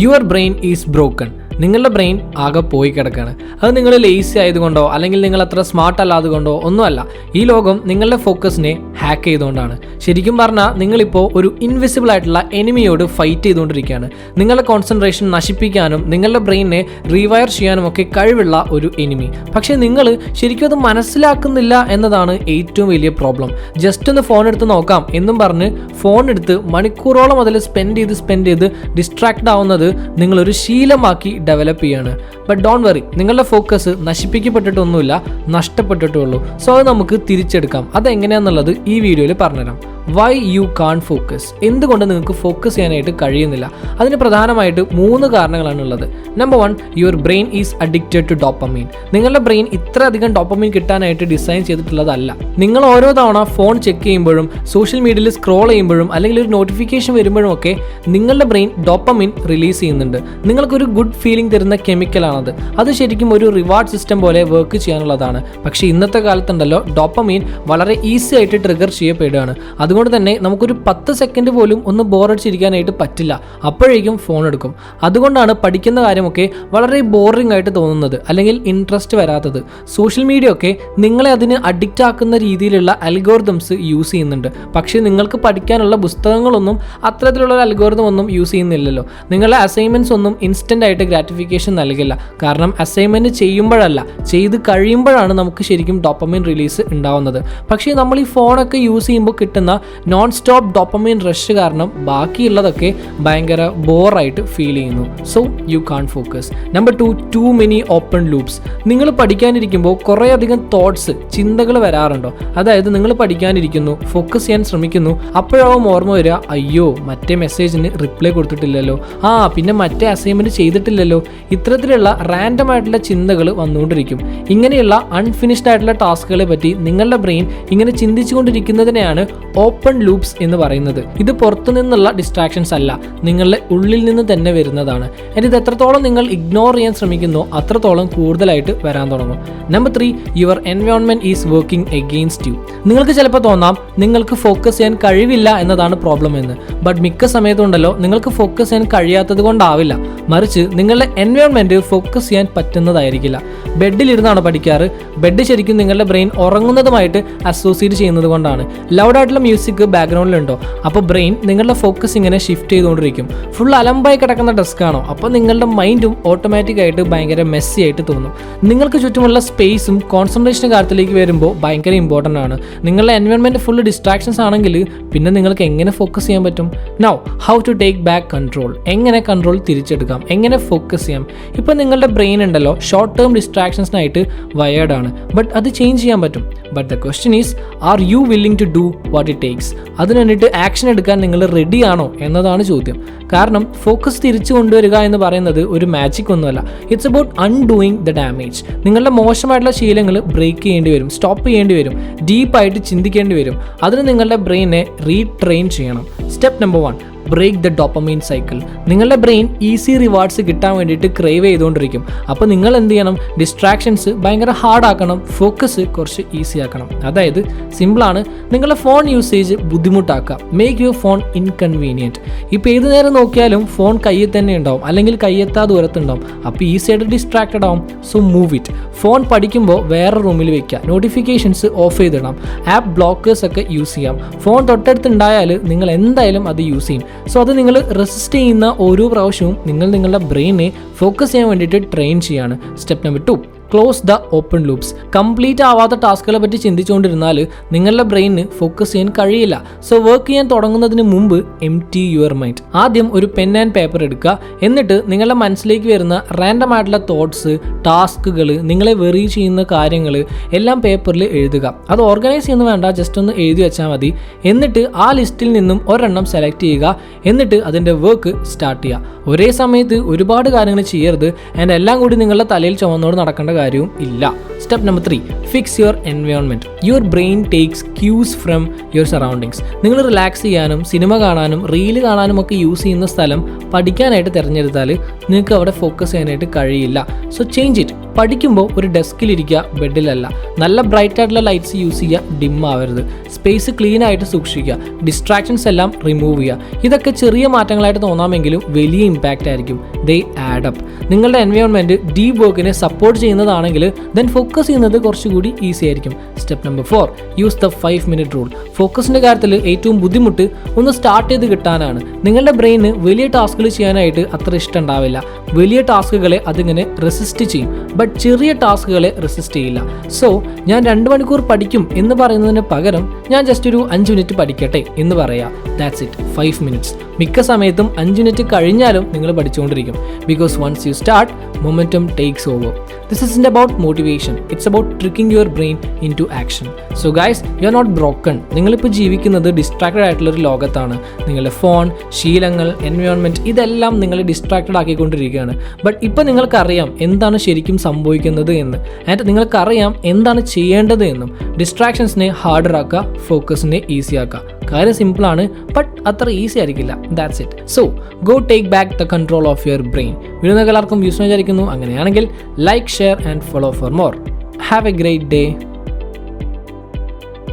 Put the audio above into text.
Your brain is broken. നിങ്ങളുടെ brain ആകെ പോയി കിടക്കുകയാണ്. അത് നിങ്ങൾ ലേസി ആയതുകൊണ്ടോ അല്ലെങ്കിൽ നിങ്ങൾ അത്ര സ്മാർട്ട് അല്ലാതെ കൊണ്ടോ ഒന്നുമല്ല. ഈ ലോകം നിങ്ങളുടെ ഫോക്കസിനെ ഹാക്ക് ചെയ്തുകൊണ്ടാണ്. ശരിക്കും പറഞ്ഞാൽ നിങ്ങളിപ്പോൾ ഒരു ഇൻവിസിബിൾ ആയിട്ടുള്ള എനിമിയോട് ഫൈറ്റ് ചെയ്തുകൊണ്ടിരിക്കുകയാണ്. നിങ്ങളുടെ കോൺസെൻട്രേഷൻ നശിപ്പിക്കാനും നിങ്ങളുടെ ബ്രെയിനിനെ റീവയർ ചെയ്യാനും ഒക്കെ കഴിവുള്ള ഒരു എനിമി. പക്ഷേ നിങ്ങൾ ശരിക്കും അത് മനസ്സിലാക്കുന്നില്ല എന്നതാണ് ഏറ്റവും വലിയ പ്രോബ്ലം. ജസ്റ്റ് ഒന്ന് ഫോൺ എടുത്ത് നോക്കാം എന്നും പറഞ്ഞ് ഫോൺ എടുത്ത് മണിക്കൂറോളം അതിൽ സ്പെൻഡ് ചെയ്ത് ഡിസ്ട്രാക്ട് ആവുന്നത് നിങ്ങളൊരു ശീലമാക്കി ഡെവലപ്പ് ചെയ്യാണ്. ബട്ട് ഡോണ്ട് വറി, നിങ്ങളുടെ ഫോക്കസ് നശിപ്പിക്കപ്പെട്ടിട്ടൊന്നുമില്ല, നഷ്ടപ്പെട്ടിട്ടുള്ളൂ. സോ അത് നമുക്ക് തിരിച്ചെടുക്കാം. അതെങ്ങനെയാണെന്നുള്ളത് ഈ വീഡിയോയിൽ പറഞ്ഞുതരാം. വൈ യു കാൺ ഫോക്കസ്, എന്തുകൊണ്ട് നിങ്ങൾക്ക് ഫോക്കസ് ചെയ്യാനായിട്ട് കഴിയുന്നില്ല? അതിന് പ്രധാനമായിട്ട് 3 കാരണങ്ങളാണ് ഉള്ളത്. Number 1, your brain is addicted to dopamine. നിങ്ങളുടെ ബ്രെയിൻ ഇത്രയധികം ഡോപ്പമൈൻ കിട്ടാനായിട്ട് ഡിസൈൻ ചെയ്തിട്ടുള്ളതല്ല. നിങ്ങൾ ഓരോ തവണ ഫോൺ ചെക്ക് ചെയ്യുമ്പോഴും സോഷ്യൽ മീഡിയയിൽ സ്ക്രോൾ ചെയ്യുമ്പോഴും അല്ലെങ്കിൽ ഒരു നോട്ടിഫിക്കേഷൻ വരുമ്പോഴും ഒക്കെ നിങ്ങളുടെ ബ്രെയിൻ ഡോപ്പമൈൻ റിലീസ് ചെയ്യുന്നുണ്ട്. നിങ്ങൾക്കൊരു ഗുഡ് ഫീലിംഗ് തരുന്ന കെമിക്കലാണത്. അത് ശരിക്കും ഒരു റിവാർഡ് സിസ്റ്റം പോലെ വർക്ക് ചെയ്യാനുള്ളതാണ്. പക്ഷേ ഇന്നത്തെ കാലത്തുണ്ടല്ലോ ഡോപ്പമൈൻ വളരെ ഈസി ആയിട്ട് ട്രിഗർ ചെയ്യപ്പെടുകയാണ്. അതുകൊണ്ട് തന്നെ നമുക്കൊരു 10 സെക്കൻഡ് പോലും ഒന്ന് ബോറടിച്ചിരിക്കാനായിട്ട് പറ്റില്ല. അപ്പോഴേക്കും ഫോൺ എടുക്കും. അതുകൊണ്ടാണ് പഠിക്കുന്ന കാര്യമൊക്കെ വളരെ ബോറിംഗ് ആയിട്ട് തോന്നുന്നത് അല്ലെങ്കിൽ ഇൻട്രസ്റ്റ് വരാത്തത്. സോഷ്യൽ മീഡിയ ഒക്കെ നിങ്ങളെ അതിന് അഡിക്റ്റ് ആക്കുന്ന രീതിയിലുള്ള അൽഗോരിതംസ് യൂസ് ചെയ്യുന്നുണ്ട്. പക്ഷേ നിങ്ങൾക്ക് പഠിക്കാനുള്ള പുസ്തകങ്ങളൊന്നും അത്തരത്തിലുള്ള അൽഗോരിതം ഒന്നും യൂസ് ചെയ്യുന്നില്ലല്ലോ. നിങ്ങളുടെ അസൈൻമെൻറ്റ്സ് ഒന്നും ഇൻസ്റ്റൻ്റ് ആയിട്ട് ഗ്രാറ്റിഫിക്കേഷൻ നൽകില്ല. കാരണം അസൈൻമെൻറ്റ് ചെയ്യുമ്പോഴല്ല, ചെയ്ത് കഴിയുമ്പോഴാണ് നമുക്ക് ശരിക്കും ഡോപ്പമൈൻ റിലീസ് ഉണ്ടാവുന്നത്. പക്ഷേ നമ്മൾ ഈ ഫോണൊക്കെ യൂസ് ചെയ്യുമ്പോൾ കിട്ടുന്ന നോൺ സ്റ്റോപ്പ് ഡോപ്പമൈൻ റഷ് കാരണം ബാക്കിയുള്ളതൊക്കെ ഭയങ്കര ബോറായിട്ട് ഫീൽ ചെയ്യുന്നു. So you can focus. Number 2, too many open loops. നിങ്ങൾ പഠിക്കാനിരിക്കുമ്പോൾ കുറേ അധികം തോട്ട്സ്, ചിന്തകൾ വരാറുണ്ടോ? അതായത് നിങ്ങൾ പഠിക്കാനിരിക്കുന്നു, ഫോക്കസ് ചെയ്യാൻ ശ്രമിക്കുന്നു, അപ്പോഴാവും ഓർമ്മ വരിക, അയ്യോ മറ്റേ മെസ്സേജിന് റിപ്ലൈ കൊടുത്തിട്ടില്ലല്ലോ, പിന്നെ മറ്റേ അസൈൻമെൻറ്റ് ചെയ്തിട്ടില്ലല്ലോ. ഇത്തരത്തിലുള്ള റാൻഡം ആയിട്ടുള്ള ചിന്തകൾ വന്നുകൊണ്ടിരിക്കും. ഇങ്ങനെയുള്ള അൺഫിനിഷ്ഡ് ആയിട്ടുള്ള ടാസ്കുകളെ പറ്റി നിങ്ങളുടെ ബ്രെയിൻ ഇങ്ങനെ ചിന്തിച്ചുകൊണ്ടിരിക്കുന്നതിനെയാണ് ഓപ്പൺ ലൂപ്സ് എന്ന് പറയുന്നത്. ഇത് പുറത്തു നിന്നുള്ള ഡിസ്ട്രാക്ഷൻസ് അല്ല, നിങ്ങളുടെ ഉള്ളിൽ നിന്ന് തന്നെ വരുന്നതാണ്. ഇത് എത്രത്തോളം നിങ്ങൾ ഇഗ്നോർ ചെയ്യാൻ ശ്രമിക്കുന്നോ അത്രത്തോളം കൂടുതലായിട്ട് വരാൻ തുടങ്ങും. Number 3, your environment is working against U. നിങ്ങൾക്ക് ചിലപ്പോൾ തോന്നാം നിങ്ങൾക്ക് ഫോക്കസ് ചെയ്യാൻ കഴിവില്ല എന്നതാണ് പ്രോബ്ലം എന്ന്. ബട്ട് മിക്ക സമയത്തുണ്ടല്ലോ നിങ്ങൾക്ക് ഫോക്കസ് ചെയ്യാൻ കഴിയാത്തത് കൊണ്ടാവില്ല, മറിച്ച് നിങ്ങളുടെ എൻവയോൺമെന്റ് ഫോക്കസ് ചെയ്യാൻ പറ്റുന്നതായിരിക്കില്ല. ബെഡിലിരുന്നാണ് പഠിക്കാറ്. ബെഡ് ശരിക്കും നിങ്ങളുടെ ബ്രെയിൻ ഉറങ്ങുന്നതുമായിട്ട് അസോസിയേറ്റ് ചെയ്യുന്നത് കൊണ്ടാണ്. ലൗഡായിട്ടുള്ള മ്യൂസിക് ബാക്ക്ഗ്രൗണ്ടിലുണ്ടോ, അപ്പോൾ ബ്രെയിൻ നിങ്ങളുടെ ഫോക്കസ് ഇങ്ങനെ ഷിഫ്റ്റ് ചെയ്തുകൊണ്ടിരിക്കും. ഫുൾ അലമ്പായി കിടക്കുന്ന ഡെസ്ക് ആണോ, അപ്പോൾ നിങ്ങളുടെ മൈൻഡും ഓട്ടോമാറ്റിക്കായിട്ട് ഭയങ്കര മെസ്സി ആയിട്ട് തോന്നും. നിങ്ങൾക്ക് ചുറ്റുമുള്ള സ്പേസും കോൺസെൻട്രേഷൻ കാര്യത്തിലേക്ക് വരുമ്പോൾ ഭയങ്കര ഇമ്പോർട്ടൻ്റ് ആണ്. നിങ്ങളുടെ എൻവയോൺമെൻറ്റ് ഫുൾ ഡിസ്ട്രാക്ഷൻസ് ആണെങ്കിൽ പിന്നെ നിങ്ങൾക്ക് എങ്ങനെ ഫോക്കസ് ചെയ്യാൻ പറ്റും? Now how to take back control. എങ്ങനെ കൺട്രോൾ തിരിച്ചെടുക്കാം, എങ്ങനെ ഫോക്കസ് ചെയ്യാം? ഇപ്പോൾ നിങ്ങളുടെ ബ്രെയിൻ ഉണ്ടല്ലോ ഷോർട്ട് ടേം ഡിസ്ട്രാക്ഷൻസിനായിട്ട് വയേർഡ് ആണ്. ബട്ട് അത് ചേഞ്ച് ചെയ്യാൻ പറ്റും. But the question is, are you willing to do what it takes? അതിന് വേണ്ടിയിട്ട് ആക്ഷൻ എടുക്കാൻ നിങ്ങൾ റെഡിയാണോ എന്നതാണ് ചോദ്യം. കാരണം ഫോക്കസ് തിരിച്ചു കൊണ്ടുവരിക എന്ന് പറയുന്നത് ഒരു മാജിക് ഒന്നുമല്ല. It's about undoing the damage. നിങ്ങളുടെ മോശമായിട്ടുള്ള ശീലങ്ങൾ ബ്രേക്ക് ചെയ്യേണ്ടി വരും, സ്റ്റോപ്പ് ചെയ്യേണ്ടി വരും, ഡീപ്പായിട്ട് ചിന്തിക്കേണ്ടി വരും. അതിന് നിങ്ങളുടെ ബ്രെയിനെ റീട്രെയിൻ ചെയ്യണം. Step number 1, break the dopamine cycle. നിങ്ങളുടെ ബ്രെയിൻ ഈസി റിവാർഡ്സ് കിട്ടാൻ വേണ്ടിയിട്ട് ക്രേവ് ചെയ്തുകൊണ്ടിരിക്കും. അപ്പോൾ നിങ്ങൾ എന്ത് ചെയ്യണം? ഡിസ്ട്രാക്ഷൻസ് ഭയങ്കര ഹാർഡ് ആക്കണം, ഫോക്കസ് കുറച്ച് ഈസി ആക്കണം. അതായത് സിമ്പിളാണ്, നിങ്ങളുടെ ഫോൺ യൂസേജ് ബുദ്ധിമുട്ടാക്കുക. Make your phone inconvenient. ഇപ്പോൾ ഏത് നേരം നോക്കിയാലും ഫോൺ കയ്യിൽ തന്നെ ഉണ്ടാവും അല്ലെങ്കിൽ കയ്യെത്താ ദൂരത്തുണ്ടാവും. അപ്പോൾ ഈസി ആയിട്ട് ഡിസ്ട്രാക്റ്റഡ് ആവും. So move it. ഫോൺ പഠിക്കുമ്പോൾ വേറെ റൂമിൽ വെക്കുക, നോട്ടിഫിക്കേഷൻസ് ഓഫ് ചെയ്തിടാം, ആപ്പ് ബ്ലോക്കേഴ്സ് ഒക്കെ യൂസ് ചെയ്യാം. ഫോൺ തൊട്ടടുത്തുണ്ടായാൽ നിങ്ങൾ എന്തായാലും അത് യൂസ് ചെയ്യും. സോ അത് നിങ്ങൾ റെസിസ്റ്റ് ചെയ്യുന്ന ഓരോ പ്രാവശ്യവും നിങ്ങൾ നിങ്ങളുടെ ബ്രെയിനെ ഫോക്കസ് ചെയ്യാൻ വേണ്ടിയിട്ട് ട്രെയിൻ ചെയ്യാണ്. Step number 2, close the open loops. Complete ആവാത്ത ടാസ്കുകളെ പറ്റി ചിന്തിച്ചുകൊണ്ടിരുന്നാൽ നിങ്ങളുടെ ബ്രെയിനിന് ഫോക്കസ് ചെയ്യാൻ കഴിയില്ല. സോ വർക്ക് ചെയ്യാൻ തുടങ്ങുന്നതിന് മുമ്പ് എംപ്റ്റി യുവർ മൈൻഡ്. ആദ്യം ഒരു പെൻ ആൻഡ് പേപ്പർ എടുക്കുക. എന്നിട്ട് നിങ്ങളുടെ മനസ്സിലേക്ക് വരുന്ന റാൻഡം ആയിട്ടുള്ള തോട്ട്സ്, ടാസ്കുകൾ, നിങ്ങളെ വെറി ചെയ്യുന്ന കാര്യങ്ങൾ എല്ലാം പേപ്പറിൽ എഴുതുക. അത് ഓർഗനൈസ് ചെയ്യുന്ന വേണ്ട, ജസ്റ്റ് ഒന്ന് എഴുതി വെച്ചാൽ മതി. എന്നിട്ട് ആ ലിസ്റ്റിൽ നിന്നും ഒരെണ്ണം സെലക്ട് ചെയ്യുക. എന്നിട്ട് അതിൻ്റെ വർക്ക് സ്റ്റാർട്ട് ചെയ്യുക. ഒരേ സമയത്ത് ഒരുപാട് കാര്യങ്ങൾ ചെയ്യരുത്. ആൻഡ് എല്ലാം കൂടി നിങ്ങളുടെ തലയിൽ ചുമന്നോട് നടക്കേണ്ട കാര്യവും ഇല്ല. Step number 3, fix your environment. Your brain takes cues from your surroundings. നിങ്ങൾ റിലാക്സ് ചെയ്യാനും സിനിമ കാണാനും റീല് കാണാനും ഒക്കെ യൂസ് ചെയ്യുന്ന സ്ഥലം പഠിക്കാനായിട്ട് തിരഞ്ഞെടുത്താൽ നിങ്ങൾക്ക് അവിടെ ഫോക്കസ് ചെയ്യാനായിട്ട് കഴിയില്ല. So change it. പഠിക്കുമ്പോൾ ഒരു ഡെസ്കിലിരിക്കുക, ബെഡിലല്ല. നല്ല ബ്രൈറ്റ് ആയിട്ടുള്ള ലൈറ്റ്സ് യൂസ് ചെയ്യുക, ഡിം ആവരുത്. സ്പേസ് ക്ലീൻ ആയിട്ട് സൂക്ഷിക്കുക, ഡിസ്ട്രാക്ഷൻസ് എല്ലാം റിമൂവ് ചെയ്യുക. ഇതൊക്കെ ചെറിയ മാറ്റങ്ങളായിട്ട് തോന്നാമെങ്കിലും വലിയ ഇമ്പാക്റ്റ് ആയിരിക്കും. They add up. നിങ്ങളുടെ എൻവയോൺമെൻറ്റ് ഡീപ് വർക്കിനെ സപ്പോർട്ട് ചെയ്യുന്നതാണെങ്കിൽ ദെൻ ഫോക്കസ് ചെയ്യുന്നത് കുറച്ചുകൂടി ഈസി ആയിരിക്കും. Step number 4, use the 5 minute rule. ഫോക്കസിൻ്റെ കാര്യത്തിൽ ഏറ്റവും ബുദ്ധിമുട്ട് ഒന്ന് സ്റ്റാർട്ട് ചെയ്ത് കിട്ടാനാണ്. നിങ്ങളുടെ ബ്രെയിന് വലിയ ടാസ്കുകൾ ചെയ്യാനായിട്ട് അത്ര ഇഷ്ടം ഉണ്ടാവില്ല. വലിയ ടാസ്കുകളെ അതിങ്ങനെ റെസിസ്റ്റ് ചെയ്യും, ബട്ട് ചെറിയ ടാസ്കുകളെ റെസിസ്റ്റ് ചെയ്യില്ല. സോ ഞാൻ 2 മണിക്കൂർ പഠിക്കും എന്ന് പറയുന്നതിന് പകരം ഞാൻ ജസ്റ്റ് ഒരു 5 മിനിറ്റ് പഠിക്കട്ടെ എന്ന് പറയാം. That's it, 5 minutes. മിക്ക സമയത്തും 5 മിനിറ്റ് കഴിഞ്ഞാലും നിങ്ങൾ പഠിച്ചുകൊണ്ടിരിക്കും. Because once you start, momentum takes over. This isn't about motivation, it's about tricking your brain into action. So guys, you're not broken. നിങ്ങളിപ്പോൾ ജീവിക്കുന്നത് ഡിസ്ട്രാക്റ്റഡ് ആയിട്ടുള്ളൊരു ലോകത്താണ്. നിങ്ങളുടെ ഫോൺ, ശീലങ്ങൾ, എൻവയോൺമെൻറ്റ് ഇതെല്ലാം നിങ്ങളെ ഡിസ്ട്രാക്റ്റഡ് ആക്കിക്കൊണ്ടിരിക്കുകയാണ്. ബട്ട് ഇപ്പോൾ നിങ്ങൾക്കറിയാം എന്താണ് ശരിക്കും സംഭവിക്കുന്നത് എന്ന്, ആൻഡ് നിങ്ങൾക്കറിയാം എന്താണ് ചെയ്യേണ്ടത് എന്നും. ഡിസ്ട്രാക്ഷൻസിനെ ഹാർഡർ ആക്കുക, ഫോക്കസിനെ ഈസി ആക്കുക. കാര്യം സിമ്പിളാണ്, ബട്ട് അത്ര ഈസി ആയിരിക്കില്ല. That's it. So go take back the control of your brain. Video നിങ്ങൾക്ക് എല്ലാവർക്കും യൂസ്ഫുൾ ആയിരിക്കുന്നു. അങ്ങനെയാണെങ്കിൽ like, share and follow for more. Have A great day.